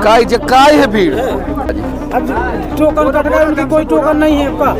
काय है भीड़? अब टोकन कट गए, उनकी कोई टोकन नहीं है आपका।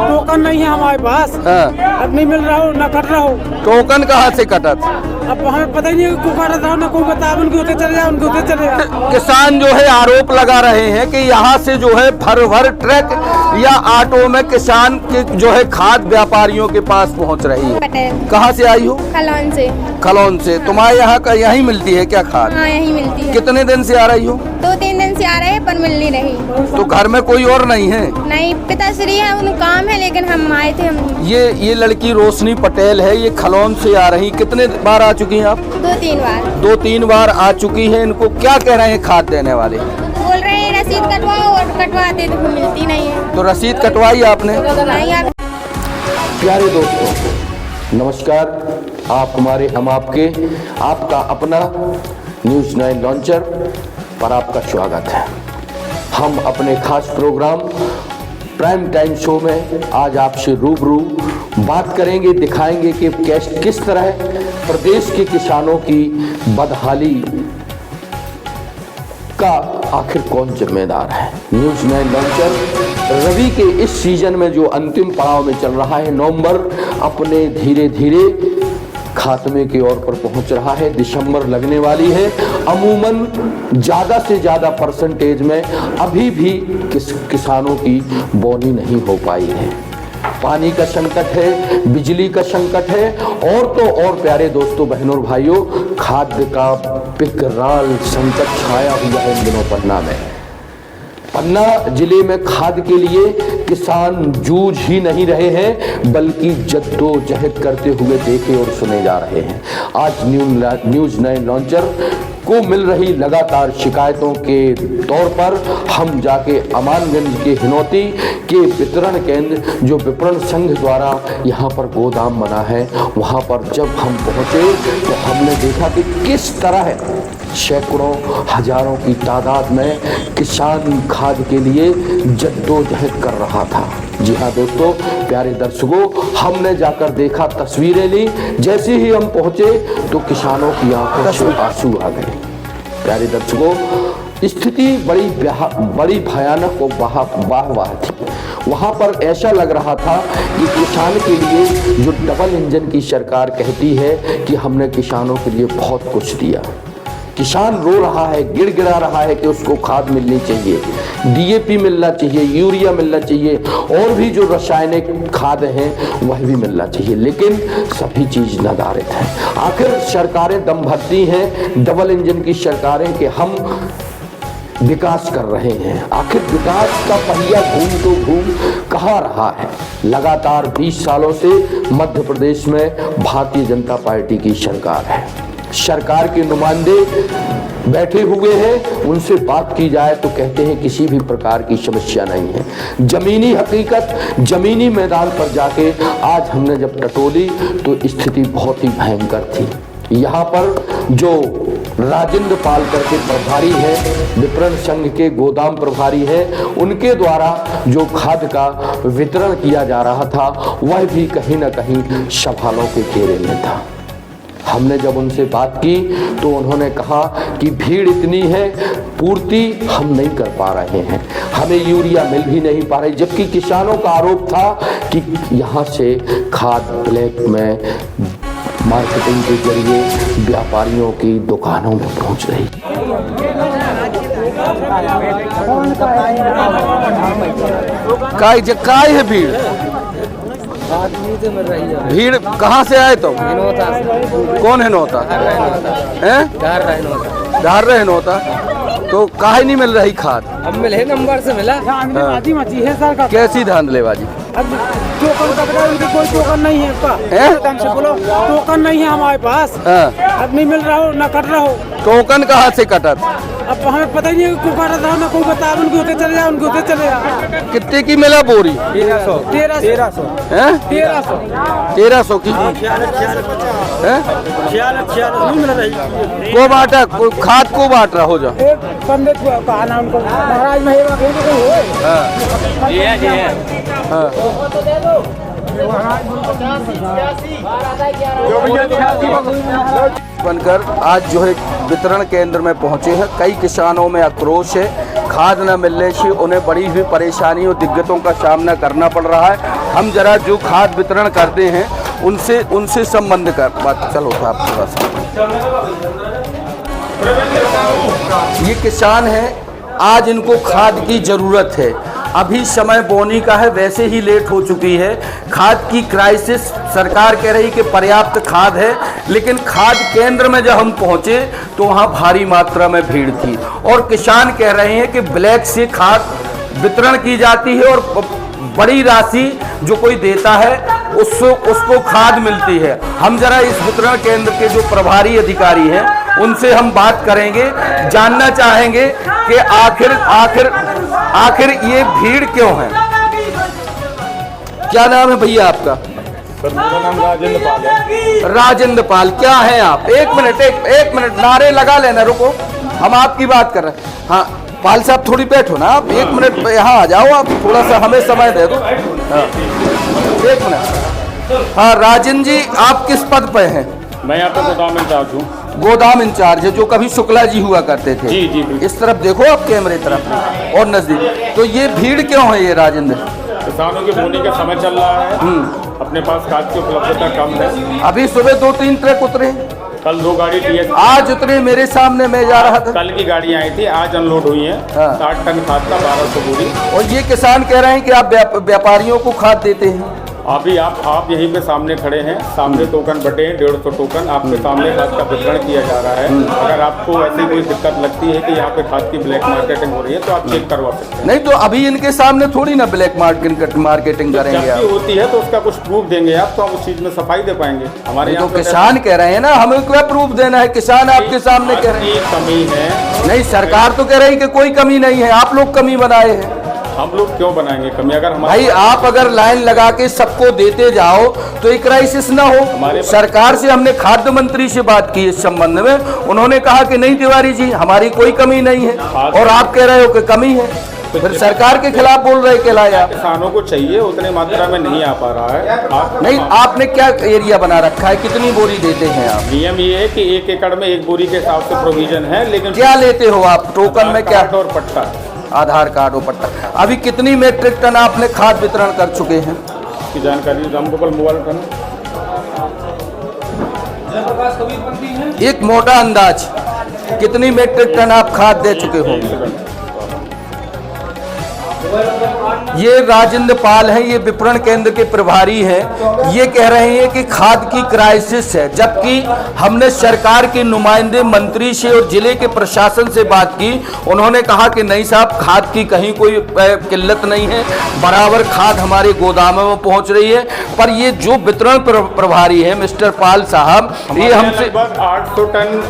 टोकन नहीं है हमारे पास। अब नहीं मिल रहा हो ना कट रहा हो। टोकन कहाँ से कटा था? अब हमें पता ही नहीं को काटा था ना कोई बता, उनके होते चले जाए, उनके होते चले जाए। किसान जो है आरोप लगा रहे हैं कि यहाँ से जो है भर ट्रक या ऑटो में किसान के जो है खाद व्यापारियों के पास पहुँच रही है। पटेल। कहाँ से आई हो? खलौन से। खलौन से। तुम्हारे यहाँ का यहीं मिलती है क्या खाद? हाँ, यहीं मिलती है। कितने दिन से आ रही हो? 2-3 दिन से आ रहे हैं पर मिल नहीं रही। तो घर में कोई और नहीं है? नहीं, पिताश्री है, उन काम है, लेकिन हम आए थे। हम ये लड़की रोशनी पटेल है, ये खलौन से आ रही। कितने बार आ चुकी हैं आप? 2-3 बार। 2-3 बार आ चुकी है। इनको क्या कह रहे हैं खाद देने वाले? बोल रहे हैं रसीद कटवाओ, और कटवाते तो मिलती नहीं है। तो रसीद कटवाई आपने? नहीं। आप प्यारे दोस्तों नमस्कार, आप हमारे हम आपके आपका अपना न्यूज़ 9 लॉन्चर पर आपका स्वागत है। हम अपने खास प्रोग्राम प्राइम टाइम शो में आज आपसे रूबरू बात करेंगे, दिखाएंगे कि किस तरह प्रदेश के किसानों की बदहाली का आखिर कौन जिम्मेदार है। न्यूज़ 9 लॉन्चर रवि के इस सीजन में जो अंतिम पड़ाव में चल रहा है, नवंबर अपने धीरे धीरे खात्मे की ओर पर पहुंच रहा है। दिसंबर लगने वाली है। अमूमन ज़्यादा से ज़्यादा परसेंटेज में अभी भी किसानों की बोनी नहीं हो पाई है। पानी का संकट है, बिजली का संकट है, और तो और प्यारे दोस्तों बहनों और भाइयों, खाद्य का विकराल संकट छाया हुआ है इन दिनों पन्ना में। पन्ना जिले में खाद के लिए किसान जूझ ही नहीं रहे हैं, बल्कि जद्दोजहद करते हुए देखे और सुने जा रहे हैं। आज न्यूज़ 9 लॉन्चर को मिल रही लगातार शिकायतों के तौर पर हम जाके अमानगंज के हिनौती के वितरण केंद्र, जो विपणन संघ द्वारा यहाँ पर गोदाम बना है, वहाँ पर जब हम पहुँचे तो हमने देखा कि किस तरह सैकड़ों हजारों की तादाद में किसान खाद के लिए जद्दोजहद कर रहा था। जी हाँ दोस्तों, प्यारे दर्शकों, हमने जाकर देखा, तस्वीरें ली। जैसे ही हम पहुंचे तो किसानों की आंखों से आंसू आ गए। प्यारे दर्शकों, स्थिति बड़ी भयानक और वाह थी। वहाँ पर ऐसा लग रहा था कि किसान के लिए जो डबल इंजन की सरकार कहती है कि हमने किसानों के लिए बहुत कुछ दिया, किसान रो रहा है, गिड़गिड़ा रहा है कि उसको खाद मिलनी चाहिए, डीएपी मिलना चाहिए, यूरिया मिलना चाहिए, और भी जो रासायनिक खाद हैं वह भी मिलना चाहिए, लेकिन सभी चीज़ नदारद है। आखिर सरकारें दम भरती हैं, डबल इंजन की सरकारें, कि हम विकास कर रहे हैं। आखिर विकास का पहिया घूम कहाँ रहा है? लगातार 20 सालों से मध्य प्रदेश में भारतीय जनता पार्टी की सरकार है। सरकार के नुमाइंदे बैठे हुए हैं, उनसे बात की जाए तो कहते हैं किसी भी प्रकार की समस्या नहीं है। जमीनी हकीकत, जमीनी मैदान पर जाके आज हमने जब टटोली तो स्थिति बहुत ही भयंकर थी। यहाँ पर जो राजेंद्र पाल करके प्रभारी है, विपणन संघ के गोदाम प्रभारी है, उनके द्वारा जो खाद का वितरण किया जा रहा था वह भी कहीं ना कहीं सवालों के घेरे में था। हमने जब उनसे बात की तो उन्होंने कहा कि भीड़ इतनी है, पूर्ति हम नहीं कर पा रहे हैं, हमें यूरिया मिल भी नहीं पा रही। जबकि किसानों का आरोप था कि यहाँ से खाद ब्लैक में मार्केटिंग के जरिए व्यापारियों की दुकानों में पहुँच रही। काय है भीड़? भीड़ कहाँ से आए तुम? कौन है नौता? धार रहे नौता। तो काहे नहीं मिल रही खाद? अब मिले नंबर से मिला। है सर, कैसी धांधलेबाजी? अब टोकन कट गए, उनकी कोई टोकन नहीं है आपका। बोलो टोकन नहीं है हमारे पास। अब नहीं मिल रहा हो ना कट रहा हो। टोकन कहाँ से कटा था? अब हमें पता ही नहीं को काटा था ना कोई बता, उनके होते चले जाए, उनके होते चले जाए। कितने की मिला बोरी? 1300 1300 की। को बांटा, खाद को बांट रहा हो जा। पंडित कहा ना उनको, महाराज महिमा हाँ। बनकर आज जो है वितरण केंद्र में पहुंचे हैं। कई किसानों में आक्रोश है, खाद न मिलने से उन्हें बड़ी हुई परेशानी और दिक्कतों का सामना करना पड़ रहा है। हम जरा जो खाद वितरण करते हैं उनसे संबंध कर बात चलो आप थोड़ा सा। ये किसान हैं, आज इनको खाद की ज़रूरत है। अभी समय बोनी का है, वैसे ही लेट हो चुकी है। खाद की क्राइसिस, सरकार कह रही कि पर्याप्त खाद है, लेकिन खाद केंद्र में जब हम पहुंचे तो वहां भारी मात्रा में भीड़ थी और किसान कह रहे हैं कि ब्लैक से खाद वितरण की जाती है और बड़ी राशि जो कोई देता है उसको खाद मिलती है। हम जरा इस वितरण केंद्र के जो प्रभारी अधिकारी हैं उनसे हम बात करेंगे, जानना चाहेंगे कि आखिर ये भीड़ क्यों है। क्या नाम है भैया आपका? सर मेरा नाम राजेंद्र पाल है। राजेंद्र पाल, क्या है आप? एक मिनट नारे लगा लेना, रुको, हम आपकी बात कर रहे हैं। हाँ पाल साहब थोड़ी बैठो ना आप, 1 मिनट यहाँ आ जाओ आप, थोड़ा सा हमें समय दे दो। हाँ 1 मिनट। हाँ राजेंद्र जी, आप किस पद पे हैं? मैं यहाँ पे गोदाम इंचार्ज हूँ। गोदाम इंचार्ज है, जो कभी शुक्ला जी हुआ करते थे। जी जी। इस तरफ देखो आप, कैमरे तरफ और नजदीक। तो ये भीड़ क्यों है ये राजेंद्र? किसानों की बोनी का समय चल रहा है, अपने पास खाद की उपलब्धता कम है। अभी सुबह 2-3 ट्रक उतरे, कल 2 गाड़ी TS आज उतरे, मेरे सामने मैं जा रहा था। कल की गाड़ी आई थी, आज अनलोड हुई है। हाँ। 60 टन खाद का 1200 बोरी। और ये किसान कह रहे हैं कि आप व्यापारियों को खाद देते हैं। अभी आप यहीं पे सामने खड़े हैं, सामने टोकन बटे हैं, 150 टोकन आपके सामने खाद का वितरण किया जा रहा है। अगर आपको ऐसी कोई दिक्कत लगती है कि यहाँ पे खाद की ब्लैक मार्केटिंग हो रही है तो आप चेक करवा सकते हैं। नहीं तो अभी इनके सामने थोड़ी ना ब्लैक मार्केटिंग करेंगे जब आप। भी होती है तो उसका कुछ प्रूफ देंगे आप, तो हम उस चीज में सफाई दे पाएंगे। हमारे तो यहाँ किसान कह रहे हैं ना, हमें क्या प्रूफ देना है? किसान आपके सामने कह रहे हैं कमी है। नहीं, सरकार तो कह रही है कि कोई कमी नहीं है, आप लोग कमी बनाए हैं। हम लोग क्यों बनाएंगे कमी? अगर भाई आप अगर लाइन लगा के सबको देते जाओ तो एक क्राइसिस ना हो। सरकार से हमने खाद्य मंत्री से बात की इस संबंध में, उन्होंने कहा कि नहीं तिवारी जी, हमारी कोई कमी नहीं है, और आप कह रहे हो कि कमी है, फिर सरकार के खिलाफ बोल रहे कहलाए आप। किसानों को चाहिए उतने मात्रा में नहीं आ पा रहा है। नहीं, आपने क्या एरिया बना रखा है, कितनी बोरी देते हैं आप? नियम ये है कि 1 एकड़ में 1 बोरी के हिसाब से प्रोविजन है, लेकिन क्या लेते हो आप टोकन में? क्या? और पट्टा, आधार कार्ड और पट्टा। अभी कितनी मीट्रिक टन आपने खाद वितरण कर चुके हैं? की जानकारी रामगोपाल मोबाइल टन। एक मोटा अंदाज कितनी मीट्रिक टन आप खाद दे चुके होंगे? ये राजेंद्र पाल हैं, ये विपणन केंद्र के प्रभारी हैं। ये कह रहे हैं कि खाद की क्राइसिस है, जबकि हमने सरकार के नुमाइंदे मंत्री से और जिले के प्रशासन से बात की। उन्होंने कहा कि नहीं साहब, खाद की कहीं कोई किल्लत नहीं है, बराबर खाद हमारे गोदामों में पहुंच रही है। पर ये जो वितरण प्रभारी है मिस्टर पाल साहब, ये हमसे 800 टन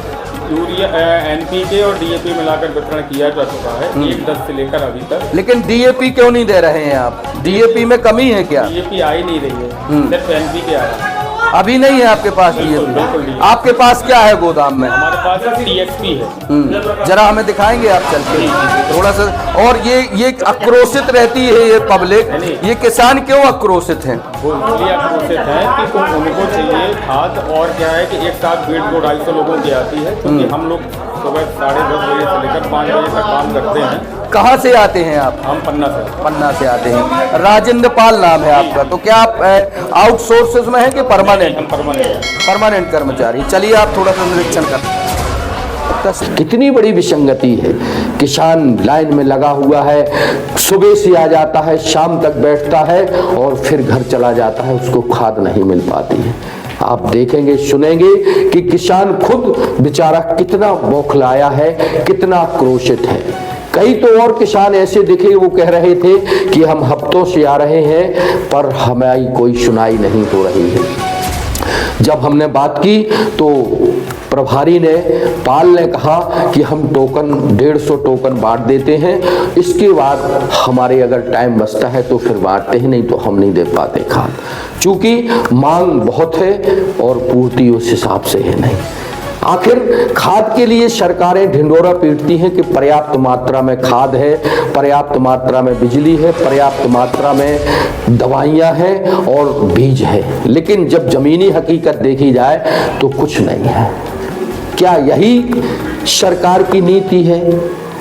यूरिया NPK और DAP मिलाकर वितरण किया जा चुका है 1/10 से लेकर अभी तक। लेकिन DAP क्यों नहीं दे रहे हैं आप? DAP में कमी है क्या? DAP आ ही नहीं रही है, सिर्फ NPK आ रहा है। अभी नहीं है आपके पास DAP? आपके पास क्या है गोदाम में? हमारे पास TXP है। जरा हमें दिखाएंगे आप चल के थोड़ा सा। और ये आक्रोशित रहती है ये पब्लिक, ये किसान क्यों आक्रोशित हैं? वो इसलिए आक्रोशित है कि उनको चाहिए खाद, और क्या है कि एक साथ भीड़ 200-250 लोगों की आती है, क्योंकि हम लोग सुबह 10:30 बजे से लेकर 5 बजे तक काम करते हैं। कहाँ से आते हैं आप? हम पन्ना से आते हैं। राजेंद्र पाल नाम है आपका। तो क्या आप आउटसोर्सेज में हैं कि परमानेंट? हम परमानेंट कर्मचारी। चलिए आप थोड़ा सा निरीक्षण करते। कितनी बड़ी विसंगति है। किसान लाइन में लगा हुआ है, सुबह से आ जाता है, शाम तक बैठता है और फिर घर चला जाता है, उसको खाद नहीं मिल पाती है। आप देखेंगे, सुनेंगे कि किसान खुद बेचारा कितना बौखलाया है, कितना आक्रोशित है। कई तो और किसान ऐसे दिखे, वो कह रहे थे कि हम हफ्तों से आ रहे हैं पर हमारी कोई सुनाई नहीं हो रही है। जब हमने बात की तो प्रभारी ने, पाल ने कहा कि हम टोकन 150 टोकन बांट देते हैं, इसके बाद हमारे अगर टाइम बचता है तो फिर बांटते हैं, नहीं तो हम नहीं दे पाते खाद, चूँकि मांग बहुत है और पूर्ति उस हिसाब से है नहीं। आखिर खाद के लिए सरकारें ढिंढोरा पीटती हैं कि पर्याप्त मात्रा में खाद है, पर्याप्त मात्रा में बिजली है, पर्याप्त मात्रा में दवाइयाँ हैं और बीज है, लेकिन जब ज़मीनी हकीकत देखी जाए तो कुछ नहीं है। क्या यही सरकार की नीति है?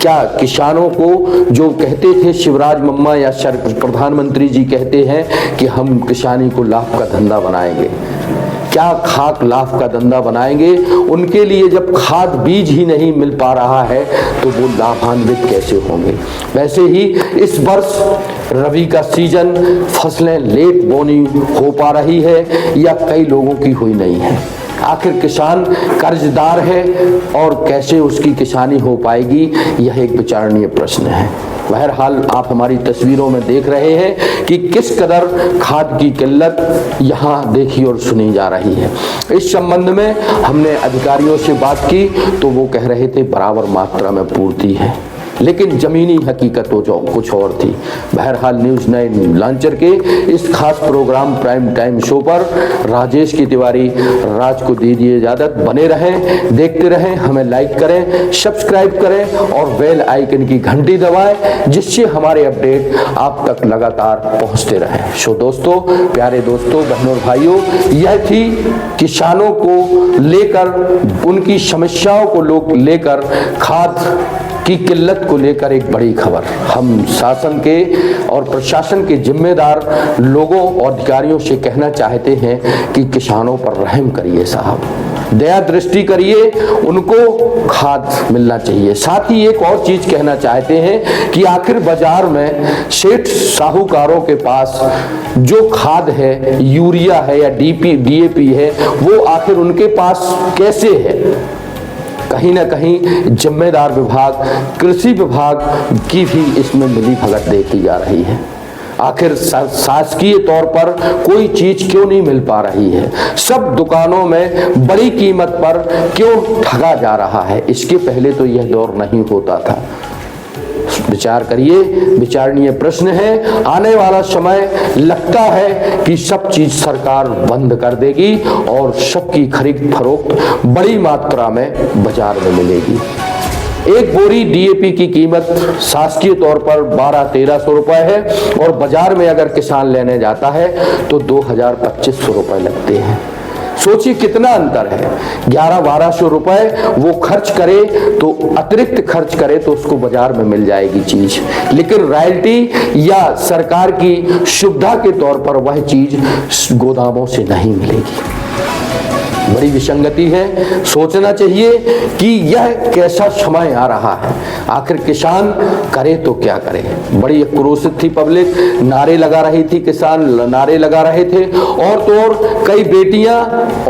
क्या किसानों को जो कहते थे शिवराज मम्मा या प्रधानमंत्री जी कहते हैं कि हम किसानी को लाभ का धंधा बनाएंगे, क्या खाक लाभ का धंधा बनाएंगे? उनके लिए जब खाद बीज ही नहीं मिल पा रहा है तो वो लाभान्वित कैसे होंगे? वैसे ही इस वर्ष रबी का सीजन, फसलें लेट बोनी हो पा रही है या कई लोगों की हुई नहीं है। आखिर किसान कर्जदार है और कैसे उसकी किसानी हो पाएगी, यह एक विचारणीय प्रश्न है। बहरहाल आप हमारी तस्वीरों में देख रहे हैं कि किस कदर खाद की किल्लत यहाँ देखी और सुनी जा रही है। इस संबंध में हमने अधिकारियों से बात की तो वो कह रहे थे बराबर मात्रा में पूर्ति है, लेकिन जमीनी हकीकत तो जो कुछ और थी। बहरहाल न्यूज़ 9 लॉन्चर के इस खास प्रोग्राम प्राइम टाइम शो पर राजेश की तिवारी राज को दीजिए इजाजत। बने रहें, देखते रहें, हमें लाइक करें, सब्सक्राइब करें और बेल आइकन की घंटी दबाएं, जिससे हमारे अपडेट आप तक लगातार पहुंचते रहें। सो दोस्तों, प्यारे दोस्तों, बहनों और भाइयों, यह थी किसानों को लेकर, उनकी समस्याओं को लेकर, खाद की किल्लत को लेकर एक बड़ी खबर। हम शासन के और प्रशासन के जिम्मेदार लोगों और अधिकारियों से कहना चाहते हैं कि किसानों पर रहम करिए साहब, दया दृष्टि करिए, उनको खाद मिलना चाहिए। साथ ही एक और चीज कहना चाहते हैं कि आखिर बाजार में सेठ साहूकारों के पास जो खाद है, यूरिया है या DAP है, वो आखिर उनके पास कैसे है? कहीं ना कहीं जिम्मेदार विभाग, कृषि विभाग की भी इसमें मिली भगत देखी जा रही है। आखिर शासकीय तौर पर कोई चीज क्यों नहीं मिल पा रही है? सब दुकानों में बड़ी कीमत पर क्यों ठगा जा रहा है? इसके पहले तो यह दौर नहीं होता था। विचार करिए, विचारणीय प्रश्न है। आने वाला समय लगता है कि सब चीज सरकार बंद कर देगी और सबकी खरीद फरोख्त बड़ी मात्रा में बाजार में मिलेगी। एक बोरी DAP की कीमत शासकीय तौर पर 1200-1300 रुपए है और बाजार में अगर किसान लेने जाता है तो 2000-2500 रुपए लगते हैं। सोचिए कितना अंतर है। 1100-1200 रुपए वो खर्च करे तो अतिरिक्त खर्च करे तो उसको बाजार में मिल जाएगी चीज, लेकिन रॉयल्टी या सरकार की सुविधा के तौर पर वह चीज गोदामों से नहीं मिलेगी। बड़ी विसंगति है। सोचना चाहिए कि यह कैसा समय आ रहा है। आखिर किसान करे तो क्या करे? बड़ी आक्रोशित थी पब्लिक, नारे लगा रही थी, किसान नारे लगा रहे थे और तो और कई बेटियां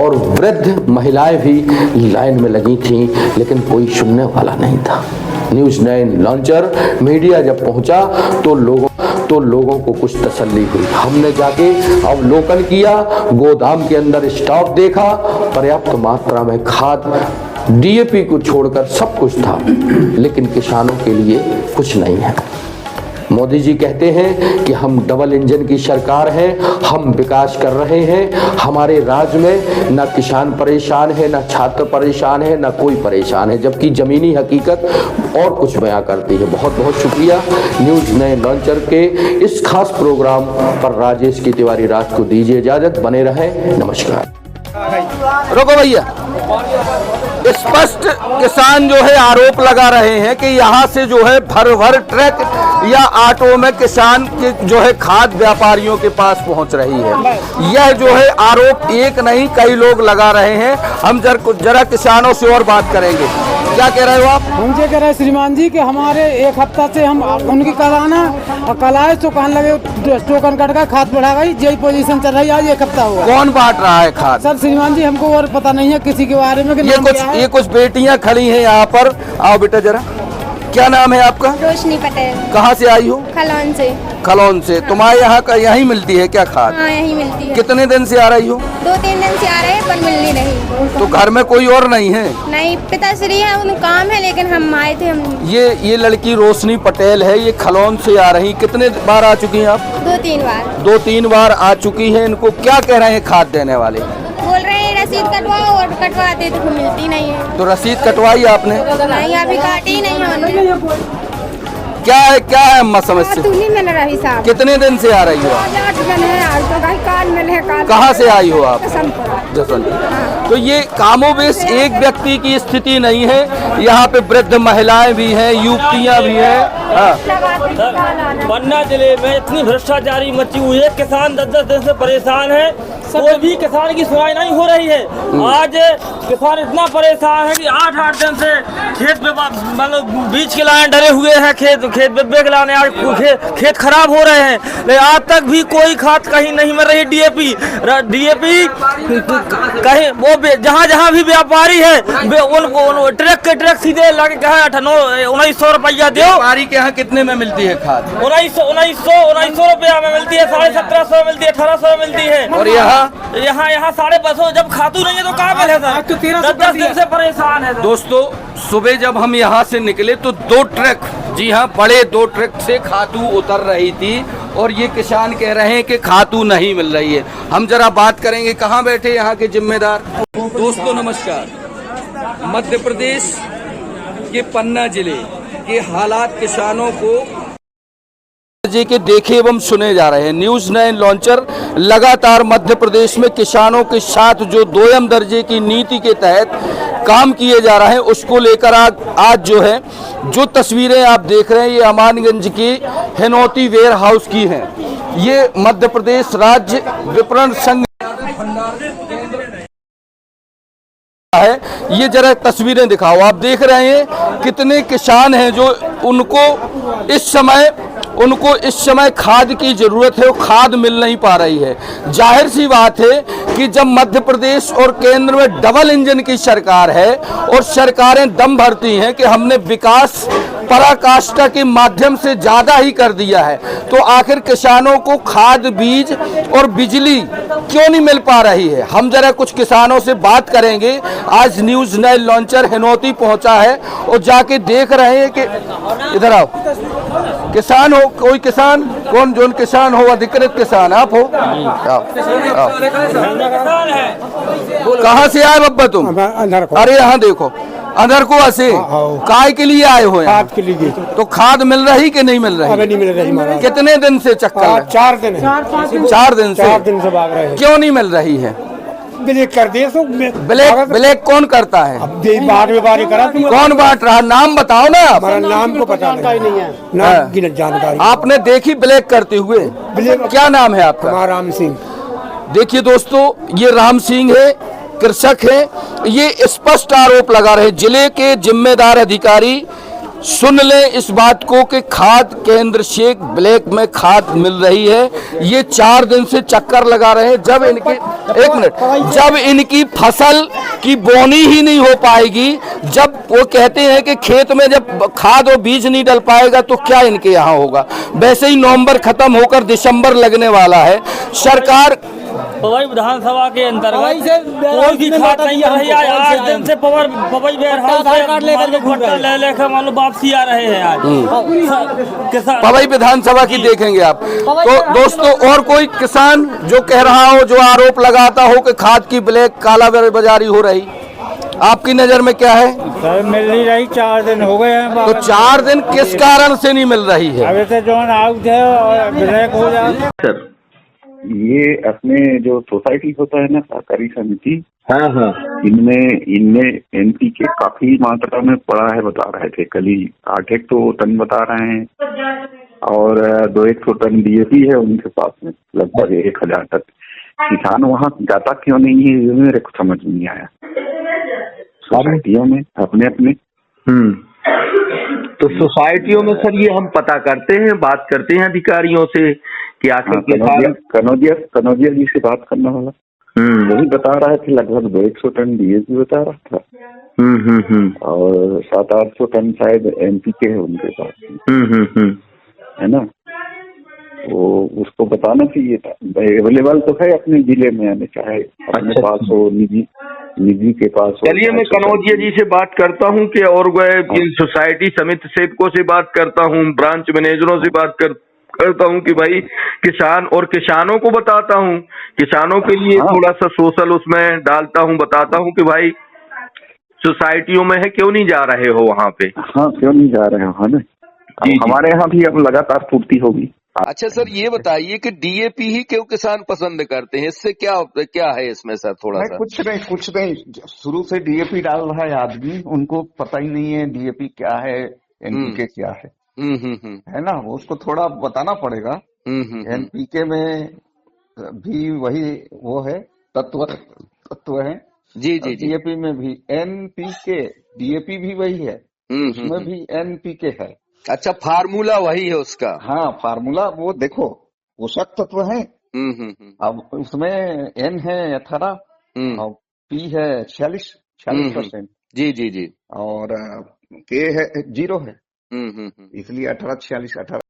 और वृद्ध महिलाएं भी लाइन में लगी थीं, लेकिन कोई सुनने वाला नहीं था। न्यूज़ 9 लॉन्चर मीडिया जब पहुंचा तो लोगों को कुछ तसल्ली हुई। हमने जाके अवलोकन किया, गोदाम के अंदर स्टॉक देखा, पर्याप्त मात्रा में खाद DAP को छोड़कर सब कुछ था, लेकिन किसानों के लिए कुछ नहीं है। मोदी जी कहते हैं कि हम डबल इंजन की सरकार है, हम विकास कर रहे हैं। हमारे राज्य में न किसान परेशान है, न छात्र परेशान है, न कोई परेशान है, जबकि जमीनी हकीकत और कुछ बयां करती है। बहुत बहुत शुक्रिया। न्यूज़ 9 लॉन्चर के इस खास प्रोग्राम पर राजेश की तिवारी राज को दीजिए इजाजत। बने रहें, नमस्कार। रोको भैया, स्पष्ट किसान जो है आरोप लगा रहे हैं कि यहाँ से जो है भर ट्रक या ऑटो में किसान के जो है खाद व्यापारियों के पास पहुँच रही है। यह जो है आरोप एक नहीं कई लोग लगा रहे हैं। हम जरा किसानों से और बात करेंगे। क्या कह रहे हो आप? हमसे कह रहे श्रीमान जी कि हमारे एक हफ्ता से हम उनकी कराना और कल आए तो कहने लगे टोकन कट का खाद बढ़ा गई, यही पोजीशन चल रही है। आज एक हफ्ता हुआ। कौन बांट रहा है खाद? सर श्रीमान जी हमको और पता नहीं है किसी के बारे में। ये कुछ बेटियां खड़ी हैं यहाँ पर। आओ बेटा जरा, क्या नाम है आपका? रोशनी पटेल। कहाँ से आई हो? खलौन से। खलौन से। तुम्हारे यहाँ का यहीं मिलती है क्या खाद? हाँ, यहीं मिलती है। कितने दिन से आ रही हो? 2-3 दिन से आ रहे हैं पर मिल नहीं। तो घर में कोई और नहीं है? नहीं, पिताश्री है, उन काम है, लेकिन हम आए थे। हम ये लड़की रोशनी पटेल है, ये खलौन से आ रही। कितने बार आ चुकी हैं आप? 2-3 बार। 2-3 बार आ चुकी है। इनको क्या कह रहे हैं खाद देने वाले? बोल रहे हैं रसीद कटवाओ और कटवाते तो मिलती नहीं है। तो रसीद कटवाई आपने? नहीं, अभी काटी नहीं है। क्या है अम्मा समस्या? मिल रही साहब। कितने दिन से आ रही हो? 8 दिन है। आज तो काल मिले। कहाँ से आई हो आप? जसवंतपुर। जसवंतपुर। तो ये कामोबेश एक व्यक्ति की स्थिति नहीं है, यहाँ पे वृद्ध महिलाएं भी हैं, युवतियां भी हैं। पन्ना जिले में इतनी भ्रष्टाचारी मची हुई है, किसान 10-10 दिन से परेशान है, कोई भी किसान की सुनवाई नहीं हो रही है। आज किसान इतना परेशान है कि 8-8 दिन से खेत में मतलब बीज के लाने डरे हुए हैं, खेत बेच लाने आज खेत खराब हो रहे हैं, लेकिन आज तक भी कोई खाद कहीं नहीं मिल रही। डीएपी कहीं वो जहाँ भी व्यापारी है उनको ट्रक सीधे लगे कहा 1900 रुपया दो। व्यापारी के यहाँ कितने में मिलती है खाद? 1900 रुपया में मिलती है, 1750 मिलती है, 1800 मिलती है। और यहाँ 250 जब खातू नहीं है तो कहाँ मिलेगा? 10 दिन से परेशान है। दोस्तों सुबह जब हम यहाँ से निकले तो 2 ट्रक, जी हाँ बड़े 2 ट्रक से खातू उतर रही थी और ये किसान कह रहे हैं कि खातू नहीं मिल रही है। हम जरा बात करेंगे, कहाँ बैठे यहाँ के जिम्मेदार। दोस्तों नमस्कार। मध्य प्रदेश के पन्ना जिले के हालात किसानों को जी के देखे एवं सुने जा रहे हैं। न्यूज़ 9 लॉन्चर लगातार मध्य प्रदेश में किसानों के साथ जो दोयम दर्जे की नीति के तहत काम किए जा रहे हैं उसको लेकर आज जो है जो तस्वीरें आप देख रहे हैं ये अमानगंज की हिनौती वेयर हाउस की हैं। ये मध्य प्रदेश राज्य विपणन संघ है। ये जरा तस्वीरें दिखाओ, आप देख रहे हैं कितने किसान हैं जो उनको इस समय खाद की जरूरत है, वो खाद मिल नहीं पा रही है। जाहिर सी बात है कि जब मध्य प्रदेश और केंद्र में डबल इंजन की सरकार है और सरकारें दम भरती हैं कि हमने विकास पराकाष्ठा के माध्यम से ज्यादा ही कर दिया है, तो आखिर किसानों को खाद, बीज और बिजली क्यों नहीं मिल पा रही है। हम जरा कुछ किसानों से बात करेंगे। आज न्यूज़ 9 लॉन्चर हिनौती पहुंचा है और जाके देख रहे हैं कि इधर आओ, किसान हो, कोई किसान, कौन जोन किसान हो, अधिकृत किसान आप हो? कहाँ से आए बब्बा तुम? अरे यहाँ देखो, अंदर को ऐसे काय के लिए आए हुए हैं? खाद के लिए। तो खाद मिल रही कि नहीं मिल रही? नहीं मिल रही महाराज। कितने दिन से चक्कर है? 4 दिन है। 4 दिन से भाग रहे हैं। क्यों नहीं मिल रही है? ब्लैक कर दिए तो ब्लैक कौन करता है? बारी करा तुम। कौन बांट रहा? नाम बताओ ना। हमारा नाम को पता नहीं है, नाम की जानकारी। आपने देखी ब्लैक करते हुए? क्या नाम है आपका? राम सिंह। देखिए दोस्तों, ये राम सिंह है, कृषक है। ये स्पष्ट आरोप लगा रहे जिले के जिम्मेदार अधिकारी। सुन ले इस बात को कि खाद केंद्र से ब्लैक में खाद मिल रही है। ये 4 दिन से चक्कर लगा रहे हैं। जब इनकी फसल की बोनी ही नहीं हो पाएगी, जब वो कहते हैं कि खेत में जब खाद और बीज नहीं डल पाएगा तो क्या इनके यहाँ होगा। वैसे ही नवंबर खत्म होकर दिसंबर लगने वाला है। सरकार पवई विधानसभा के अंतर्गत कोई भी खाद नहीं आ रही है। 8 दिन से पवई वेयर हाउस ले लेकर मालूम वापसी आ रहे हैं। आज पवई विधानसभा की देखेंगे आप। तो दोस्तों और कोई किसान जो कह रहा हो, जो आरोप लगाता हो कि खाद की ब्लैक काला बाजारी हो रही, आपकी नजर में क्या है? सर मिल नहीं रही, 4 दिन हो गए हैं। तो 4 दिन किस कारण से नहीं मिल रही है? अभी से जो आउट है और ब्लैक हो जाए। सर ये अपने जो सोसाइटी होता है ना, सहकारी समिति, इनमें एनपीके काफी मात्रा में पड़ा है, बता रहे थे कल ही। 8 टन बता रहे हैं और 200 टन डीएपी है उनके पास में, लगभग 1000 टन। किसान वहाँ जाता क्यों नहीं है, ये मेरे को समझ नहीं आया। सोसाइटियों में अपने तो सोसाइटियों में सर ये हम पता करते हैं, बात करते हैं अधिकारियों से कि आखिर कनौजिया जी से बात करना होगा। वही बता रहा है कि लगभग 200 टन डीएपी बता रहा था। और 700-800 टन शायद एनपीके है उनके पास, है ना। वो उसको बताना चाहिए था। अवेलेबल तो है अपने जिले में, यानी चाहे अपने पास हो, निजी के पास हो। चलिए मैं कनौजिया जी से बात करता हूँ कि और वह सोसाइटी समिति सेवकों से बात करता हूँ, ब्रांच मैनेजरों से बात करता हूँ कि भाई किसान और किसानों को बताता हूँ, किसानों के लिए थोड़ा सा सोशल उसमें डालता हूँ, बताता हूँ कि भाई सोसाइटियों में है, क्यों नहीं जा रहे हो वहाँ पे? हाँ क्यों नहीं जा रहे हो, है ना। हमारे यहाँ भी अब लगातार पूर्ति होगी। अच्छा सर, ये बताइए कि डीएपी ही क्यों किसान पसंद करते हैं? इससे क्या है इसमें सर, थोड़ा सा? कुछ नहीं, शुरू से डीएपी डाल रहा है आदमी, उनको पता ही नहीं है डीएपी क्या है, एनपीके क्या है। है ना, वो उसको थोड़ा बताना पड़ेगा। एनपीके में भी वही वो है, तत्व है। जी जी जी। डीएपी में भी एनपीके, डीएपी भी वही है, उसमें भी एनपीके है। अच्छा, फार्मूला वही है उसका? हाँ, फार्मूला वो देखो, पोषक तत्व है। अब उसमें एन है 18 और पी है 46%। जी जी जी। और के है 0 है, इसलिए 18 46 18